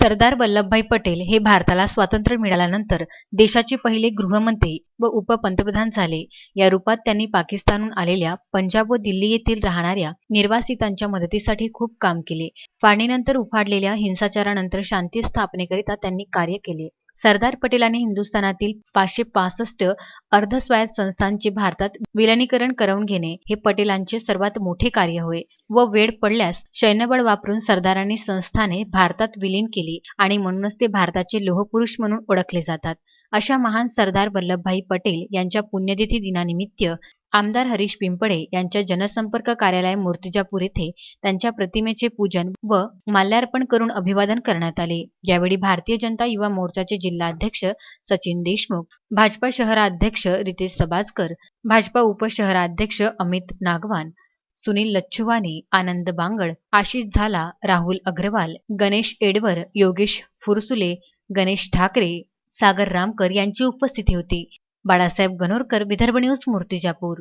सरदार वल्लभभाई पटेल हे भारताला स्वातंत्र्य मिळाल्यानंतर देशाचे पहिले गृहमंत्री व उपपंतप्रधान झाले. या रूपात त्यांनी पाकिस्तानहून आलेल्या पंजाब व दिल्ली येथील राहणाऱ्या निर्वासितांच्या मदतीसाठी खूप काम केले. फाळणीनंतर उफाळलेल्या हिंसाचारानंतर शांती स्थापनेकरिता त्यांनी कार्य केले. सरदार पटेलांनी हिंदुस्थानातील 565 अर्धस्वायत्त संस्थांचे भारतात विलिनीकरण करवून घेणे हे पटेलांचे सर्वात मोठे कार्य होय व वेळ पडल्यास सैन्यबळ वापरून सरदारांनी संस्थाने भारतात विलीन केली आणि म्हणूनच ते भारताचे लोहपुरुष म्हणून ओळखले जातात. अशा महान सरदार वल्लभभाई पटेल यांच्या पुण्यतिथी दिनानिमित्त आमदार हरीश पिंपळे यांच्या जनसंपर्क कार्यालय मूर्तिजापूर येथे त्यांच्या प्रतिमेचे पूजन व माल्यार्पण करून अभिवादन करण्यात आले. यावेळी भारतीय जनता युवा मोर्चाचे जिल्हाध्यक्ष सचिन देशमुख, भाजपा शहराध्यक्ष रितेश सबाजकर, भाजपा उपशहराध्यक्ष अमित नागवान, सुनील लच्छुवानी, आनंद बांगड, आशिष झाला, राहुल अग्रवाल, गणेश एडवर, योगेश फुरसुले, गणेश ठाकरे, सागर रामकर यांची उपस्थिती होती. बाळासाहेब गणोरकर, विदर्भ न्यूज, मूर्तिजापूर.